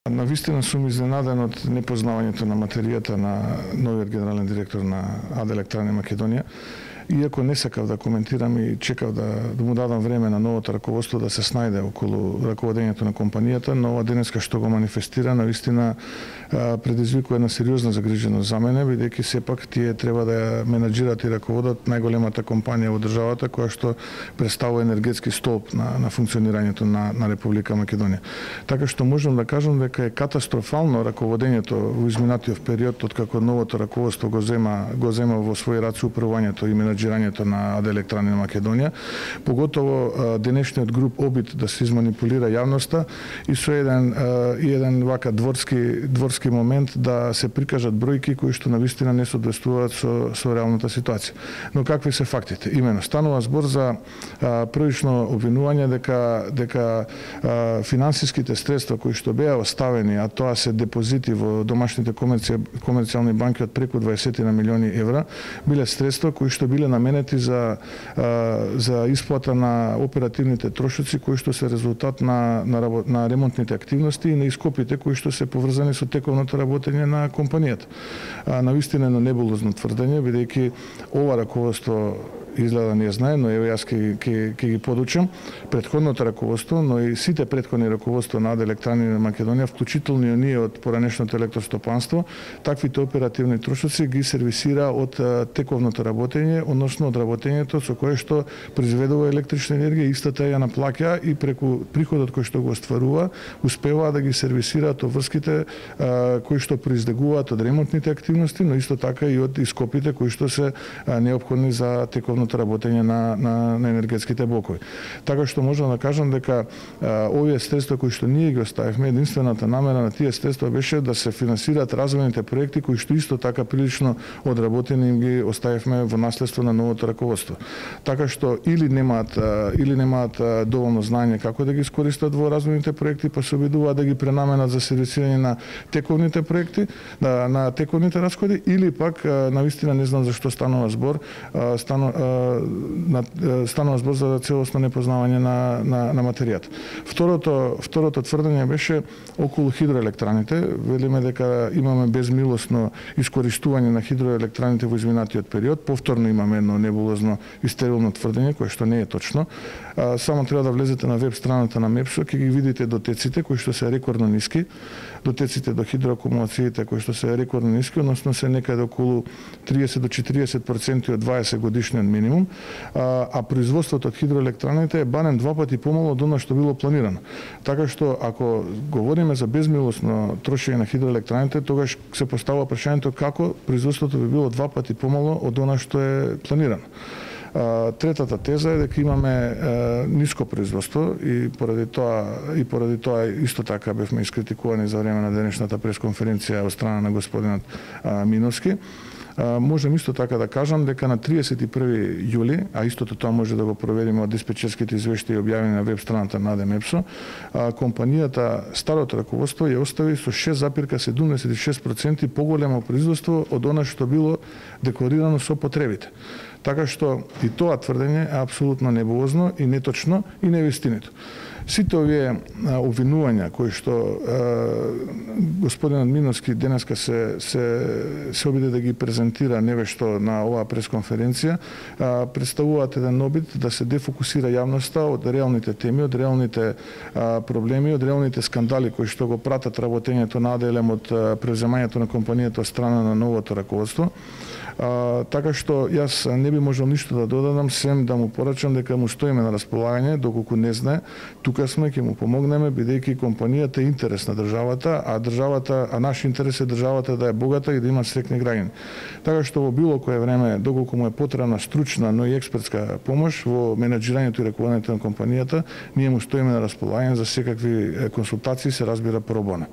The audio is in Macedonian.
Навистина сум изненаден од непознавањето на материјата на новиот генерален директор на АД Електрани Македонија. Иако не сакав да коментирам и чекав да му дадам време на новото раководство да се снајде околу раководењето на компанијата, но ова денеска што го манифестира навистина предизвикува една сериозна загриженост за мене, бидејќи сепак тие треба да ја менаџират и раководат најголемата компанија во државата која што представува енергетски столб на функционирањето на Република Македонија. Така што можам да кажам дека е катастрофално раководењето во изминатиот период откако новото раководство го зема во своји раце управувањето и менаџирањето на АД Електрани на Македонија, поготово денешниот груп обид да се изманипулира јавноста и со еден вака дворски момент да се прикажат бројки кои што навистина не соодветствуваат со реалната ситуација. Но какви се фактите? Имено станува збор за првично обвинување дека финансиските средства кои што беа оставени, а тоа се депозити во домашните комерцијални банки од преку 20 милиони евра, биле средства кои што биле наменети за исплата на оперативните трошоци кои што се резултат на ремонтните активности и на ископите кои што се поврзани со тековното работење на компанијата. Навистина едно небулозно тврдење, бидејќи ова раководство изгледа не знае, но еве јас ќе ги подучам претходното раководство, но и сите претходни раководства на АД Електрани на Македонија, вклучително и оние од поранешното електростопанство, таквите оперативни трошоци ги сервисира од тековното работење, односно од работењето со кое што произведува електрична енергија, истата ја наплаќа и преку приходот кој што го остварува, успеваа да ги сервисираат врските кои што произлегуваат од ремонтните активности, но исто така и од ископите кои што се неопходни за тековното работење на енергетските блокови. Така што можам да кажам дека овие средства кои што ние ги оставивме, единствената намера на тие средства беше да се финансираат развојните проекти кои што исто така прилично одработени им ги оставивме во наследство на новото раководство. Така што или немаат доволно знаење како да ги искористат во развојните проекти, па се обидуваат да ги пренаменат за сервисирање на тековните проекти, на тековните расходи, или пак навистина не знам зашто станува збор за целосно непознавање на материјата. Второто тврдење беше околу хидроелектраните. Велиме дека имаме безмилосно искористување на хидроелектраните во изминатиот период. Повторно имаме едно небулозно и стерилно тврдење кое што не е точно. Само треба да влезете на веб страната на МЕПСО, ќе ги видите дотеците кои што се рекордно ниски, дотеците до хидроакумулациите кои што се рекордно ниски, односно се некаде околу 30 до 40% од 20 годишниот минимум, а производството од хидроелектраните е барем 2 пати помало од она што било планирано. Така што ако говориме за безмилосно трошење на хидроелектраните, тогаш се поставува прашањето како производството би било 2 пати помало од она што е планирано. Третата теза е дека имаме ниско производство и поради тоа исто така бевме искритикувани за време на денешната пресконференција од страна на господинот Миновски. Можем исто така да кажам дека на 31 јули, а истото тоа може да го провериме од диспечерските извештаи објавени на веб страната на АД-МЕПСО, компанијата, старото раководство ја остави со 6,76% поголемо производство од она што било декларирано со потребите. Така што и тоа тврдење е апсолутно небулозно и неточно и невистинито. Сите овие обвинувања кои што господинот Миновски денеска се обиде да ги презентира невешто на оваа пресконференција, представуваат еден обид да се дефокусира јавноста од реалните теми, од реалните проблеми, од реалните скандали кои што го пратат работењето на АД-ЕЛЕМ од превземањето на компанијата од страна на новото раководство. Така што јас не би можел ништо да додадам, сем да му порачам дека му стоиме на располагање, доколку не знае, тука сме, ќе му помогнеме, бидејќи компанијата е интерес на државата, а наш интерес е државата да е богата и да има среќни граѓани. Така што во било кое време, доколку му е потребна стручна, но и експертска помош во менаџирањето и раководењето на компанијата, ние му стоиме на располагање за секакви консултации, се разбира pro bono.